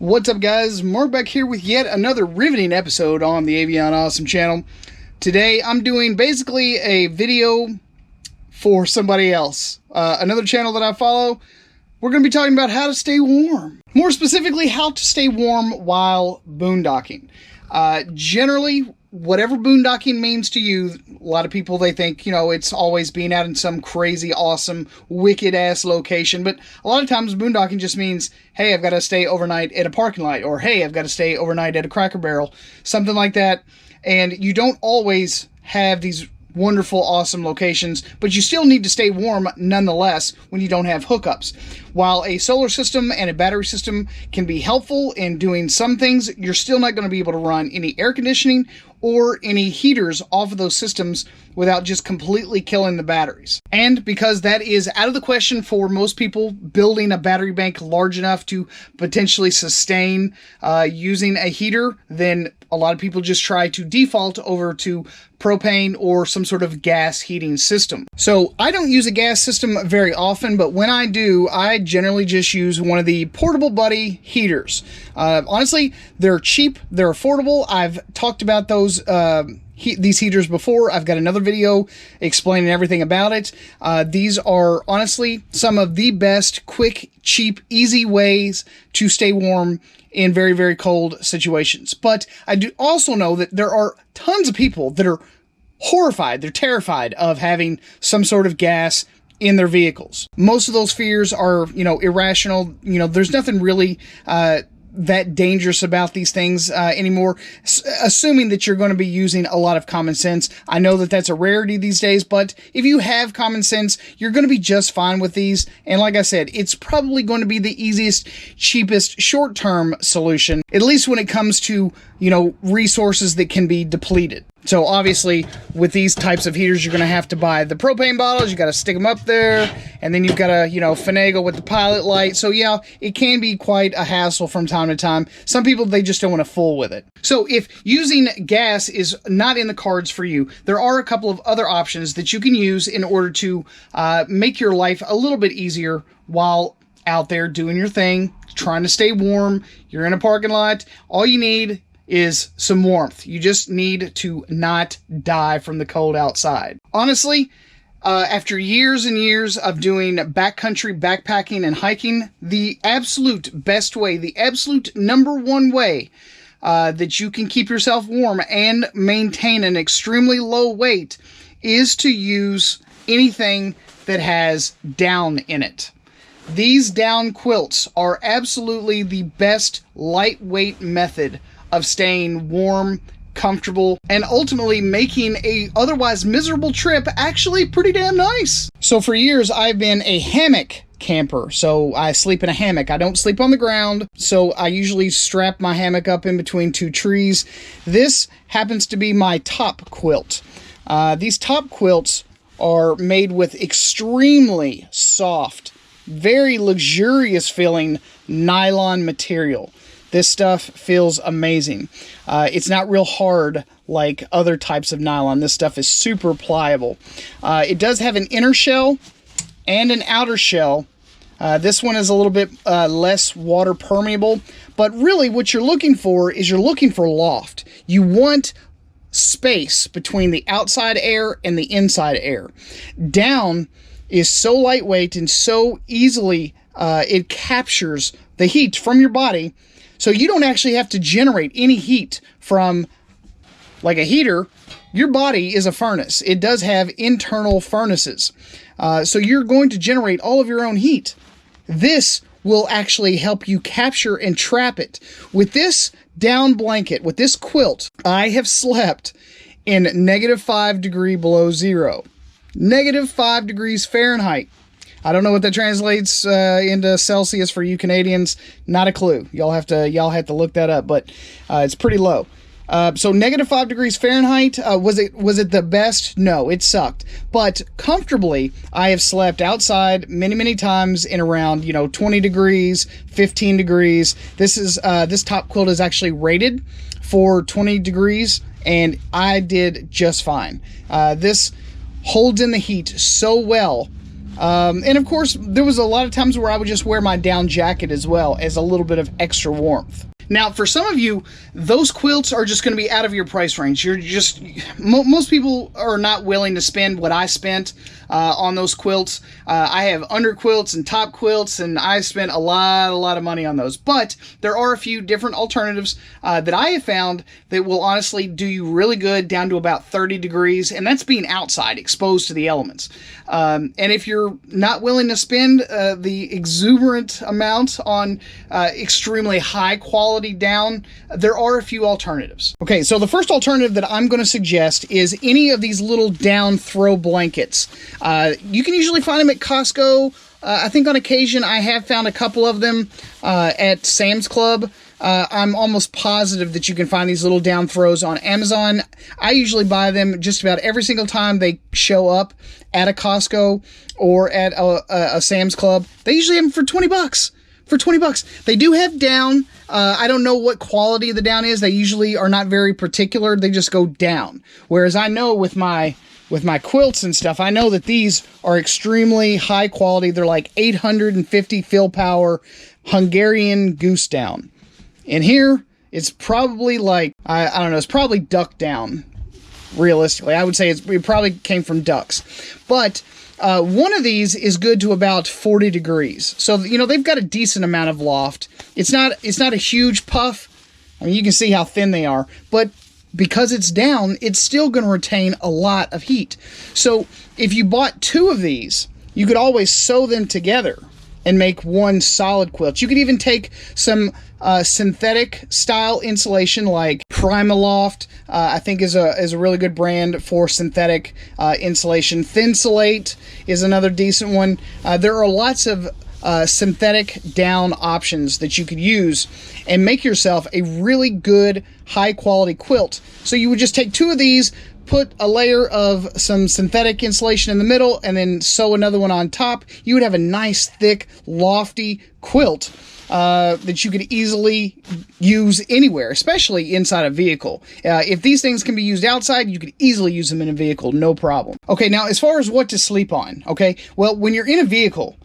What's up, guys? Mark back here with yet another riveting episode on the Avion Awesome channel. Today I'm doing basically a video for somebody else. Another channel that I follow. We're going to be talking about how to stay warm. More specifically, how to stay warm while boondocking. Generally, whatever boondocking means to you, a lot of people, they think, it's always being out in some crazy, awesome, wicked-ass location. But a lot of times, boondocking just means, hey, I've got to stay overnight at a parking lot. Or, hey, I've got to stay overnight at a Cracker Barrel. Something like that. And you don't always have these wonderful, awesome locations, but you still need to stay warm nonetheless when you don't have hookups. While a solar system and a battery system can be helpful in doing some things, you're still not going to be able to run any air conditioning or any heaters off of those systems without just completely killing the batteries. And because that is out of the question for most people building a battery bank large enough to potentially sustain using a heater, then a lot of people just try to default over to propane or some sort of gas heating system. So I don't use a gas system very often, but when I do, I generally just use one of the Portable Buddy heaters. Honestly, they're cheap, they're affordable. I've talked about those these heaters before. I've got another video explaining everything about it. These are honestly some of the best, quick, cheap, easy ways to stay warm in very, very cold situations. But I do also know that there are tons of people that are horrified, they're terrified of having some sort of gas in their vehicles. Most of those fears are, irrational. There's nothing really that dangerous about these things anymore, assuming that you're going to be using a lot of common sense. I know that that's a rarity these days, but if you have common sense, you're going to be just fine with these. And like I said, it's probably going to be the easiest, cheapest, short-term solution, at least when it comes to, resources that can be depleted. So obviously, with these types of heaters, you're going to have to buy the propane bottles. You got to stick them up there, and then you've got to, finagle with the pilot light. So yeah, it can be quite a hassle from time to time. Some people, they just don't want to fool with it. So if using gas is not in the cards for you, there are a couple of other options that you can use in order to make your life a little bit easier while out there doing your thing, trying to stay warm. You're in a parking lot. All you need is some warmth. You just need to not die from the cold outside. Honestly, after years and years of doing backcountry backpacking and hiking, the absolute best way, the absolute number one way that you can keep yourself warm and maintain an extremely low weight is to use anything that has down in it. These down quilts are absolutely the best lightweight method of staying warm, comfortable, and ultimately making a otherwise miserable trip actually pretty damn nice. So for years, I've been a hammock camper. So I sleep in a hammock. I don't sleep on the ground. So I usually strap my hammock up in between two trees. This happens to be my top quilt. These top quilts are made with extremely soft, very luxurious feeling nylon material. This stuff feels amazing. It's not real hard like other types of nylon. This stuff is super pliable. It does have an inner shell and an outer shell. This one is a little bit less water permeable, but really what you're looking for is you're looking for loft. You want space between the outside air and the inside air. Down is so lightweight and so easily it captures the heat from your body. So you don't actually have to generate any heat from like a heater. Your body is a furnace. It does have internal furnaces. So you're going to generate all of your own heat. This will actually help you capture and trap it. With this down blanket, with this quilt, I have slept in -5 degree below zero. -5 degrees Fahrenheit. I don't know what that translates into Celsius for you Canadians. Not a clue. Y'all have to look that up, but it's pretty low. So -5 degrees Fahrenheit. Was it the best? No, it sucked. But comfortably, I have slept outside many times in around 20 degrees, 15 degrees. This top quilt is actually rated for 20 degrees, and I did just fine. This holds in the heat so well And of course, there was a lot of times where I would just wear my down jacket as well as a little bit of extra warmth. Now, for some of you, those quilts are just going to be out of your price range. Most people are not willing to spend what I spent on those quilts. I have under quilts and top quilts, and I spent a lot of money on those. But there are a few different alternatives that I have found that will honestly do you really good down to about 30 degrees, and that's being outside, exposed to the elements. And if you're not willing to spend the exuberant amount on extremely high quality down, there are a few alternatives. Okay, so the first alternative that I'm going to suggest is any of these little down throw blankets. You can usually find them at Costco. I think on occasion I have found a couple of them at Sam's Club. I'm almost positive that you can find these little down throws on Amazon. I usually buy them just about every single time they show up at a Costco or at a Sam's Club. They usually have them for 20 bucks. For 20 bucks. They do have down. I don't know what quality the down is. They usually are not very particular. They just go down. Whereas I know with my quilts and stuff, I know that these are extremely high quality. They're like 850 fill power Hungarian goose down. And here, it's probably like, I don't know, it's probably duck down, realistically. I would say it probably came from ducks. But one of these is good to about 40 degrees. So, you know, they've got a decent amount of loft. It's not a huge puff. I mean, you can see how thin they are. But because it's down, it's still going to retain a lot of heat. So if you bought two of these, you could always sew them together and make one solid quilt. You could even take some synthetic style insulation like Primaloft, I think is a really good brand for synthetic insulation. Thinsulate is another decent one. There are lots of synthetic down options that you could use and make yourself a really good high quality quilt. So you would just take two of these, put a layer of some synthetic insulation in the middle, and then sew another one on top. You would have a nice, thick, lofty quilt that you could easily use anywhere, especially inside a vehicle. If these things can be used outside, you could easily use them in a vehicle, no problem. Okay, now as far as what to sleep on, okay, well, when you're in a vehicle,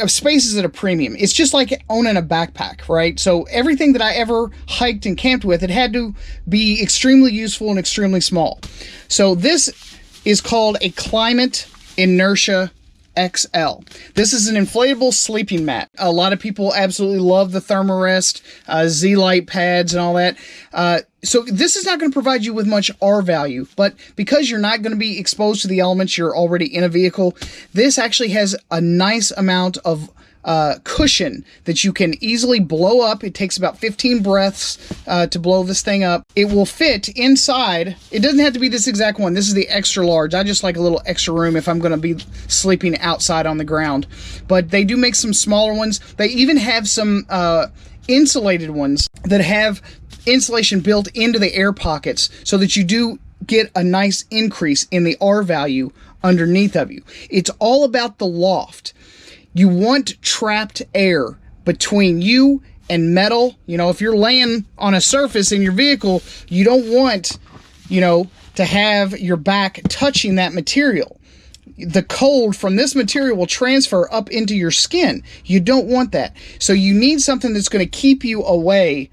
space is at a premium. It's just like owning a backpack, right? So everything that I ever hiked and camped with, it had to be extremely useful and extremely small. So this is called a Climate Inertia XL. This is an inflatable sleeping mat. A lot of people absolutely love the Thermarest, Z-Lite pads and all that. So this is not going to provide you with much R value, but because you're not going to be exposed to the elements, you're already in a vehicle, this actually has a nice amount of cushion that you can easily blow up. It takes about 15 breaths to blow this thing up. It will fit inside. It doesn't have to be this exact one. This is the extra large. I just like a little extra room if I'm going to be sleeping outside on the ground. But they do make some smaller ones. They even have some insulated ones that have insulation built into the air pockets so that you do get a nice increase in the R value underneath of you. It's all about the loft. You want trapped air between you and metal. You know, if you're laying on a surface in your vehicle, you don't want, you know, to have your back touching that material. The cold from this material will transfer up into your skin. You don't want that. So you need something that's going to keep you away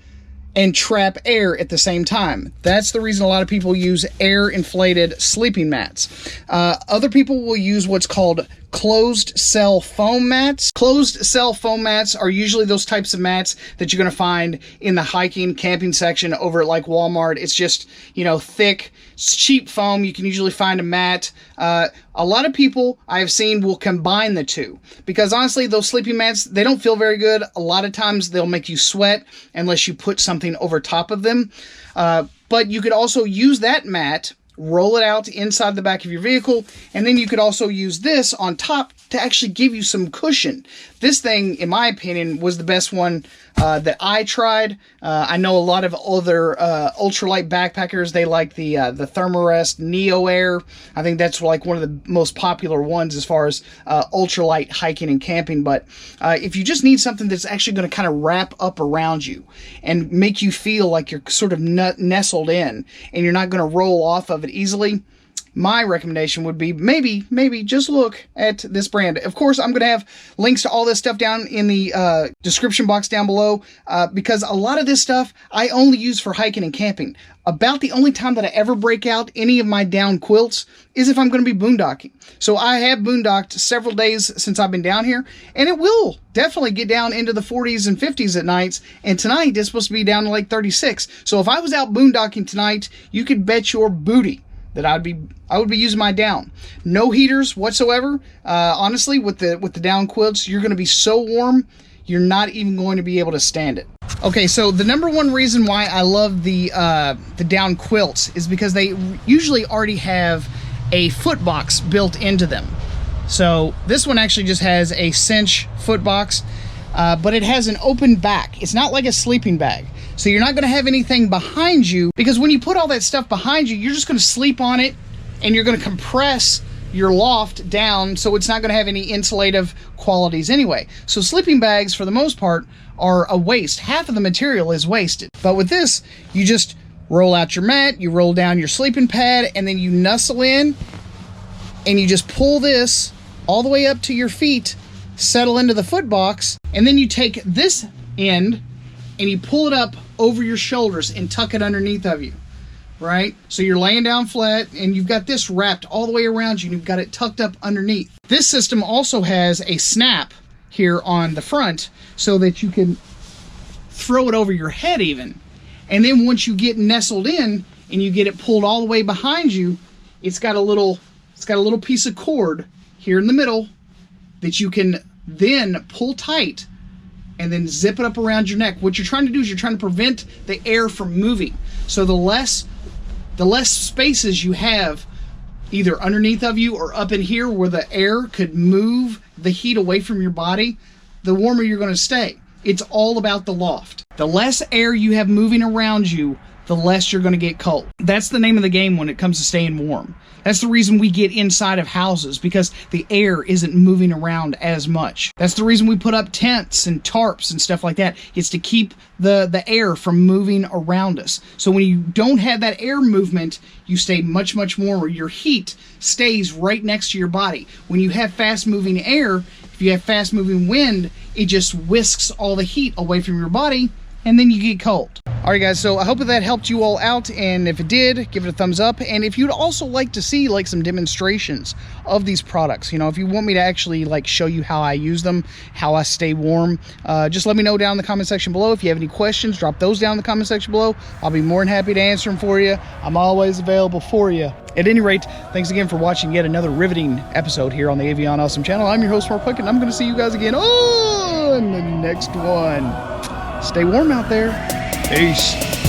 and trap air at the same time. That's the reason a lot of people use air-inflated sleeping mats. Other people will use what's called closed cell foam mats. Closed cell foam mats are usually those types of mats that you're going to find in the hiking, camping section over at like Walmart. It's just, you know, thick, cheap foam. You can usually find a mat. A lot of people I've seen will combine the two because honestly, those sleeping mats, they don't feel very good. A lot of times they'll make you sweat unless you put something over top of them. But you could also use that mat, roll it out inside the back of your vehicle, and then you could also use this on top to actually give you some cushion. This thing, in my opinion, was the best one that I tried. I know a lot of other ultralight backpackers, they like the Thermarest Neo Air. I think that's like one of the most popular ones as far as ultralight hiking and camping. But if you just need something that's actually going to kind of wrap up around you and make you feel like you're sort of nestled in and you're not going to roll off of it easily, my recommendation would be maybe just look at this brand. Of course, I'm going to have links to all this stuff down in the description box down below, because a lot of this stuff I only use for hiking and camping. About the only time that I ever break out any of my down quilts is if I'm going to be boondocking. So I have boondocked several days since I've been down here, and it will definitely get down into the 40s and 50s at nights, and tonight it's supposed to be down to like 36. So if I was out boondocking tonight, you could bet your booty that I would be using my down. No heaters whatsoever. Honestly, with the down quilts, you're going to be so warm, you're not even going to be able to stand it. Okay, so the number one reason why I love the down quilts is because they usually already have a foot box built into them. So this one actually just has a cinch foot box, but it has an open back. It's not like a sleeping bag. So you're not going to have anything behind you, because when you put all that stuff behind you, you're just going to sleep on it, and you're going to compress your loft down, so it's not going to have any insulative qualities anyway. So sleeping bags, for the most part, are a waste. Half of the material is wasted. But with this, you just roll out your mat, you roll down your sleeping pad, and then you nestle in, and you just pull this all the way up to your feet, settle into the foot box, and then you take this end and you pull it up over your shoulders and tuck it underneath of you, right? So you're laying down flat, and you've got this wrapped all the way around you, and you've got it tucked up underneath. This system also has a snap here on the front so that you can throw it over your head even. And then once you get nestled in and you get it pulled all the way behind you, it's got a little piece of cord here in the middle that you can then pull tight and then zip it up around your neck. What you're trying to do is you're trying to prevent the air from moving. So the less spaces you have either underneath of you or up in here where the air could move the heat away from your body, the warmer you're going to stay. It's all about the loft. The less air you have moving around you, the less you're going to get cold. That's the name of the game when it comes to staying warm. That's the reason we get inside of houses, because the air isn't moving around as much. That's the reason we put up tents and tarps and stuff like that. It's to keep the air from moving around us. So when you don't have that air movement, you stay much, much warmer. Your heat stays right next to your body. When you have fast moving air, if you have fast moving wind, it just whisks all the heat away from your body, and then you get cold. Alright guys, so I hope that helped you all out, and if it did, give it a thumbs up. And if you'd also like to see like some demonstrations of these products, you know, if you want me to actually like show you how I use them, how I stay warm, just let me know down in the comment section below. If you have any questions, drop those down in the comment section below. I'll be more than happy to answer them for you. I'm always available for you. At any rate, thanks again for watching yet another riveting episode here on the Avion Awesome channel. I'm your host, Mark Puckett, and I'm going to see you guys again on the next one. Stay warm out there. Peace.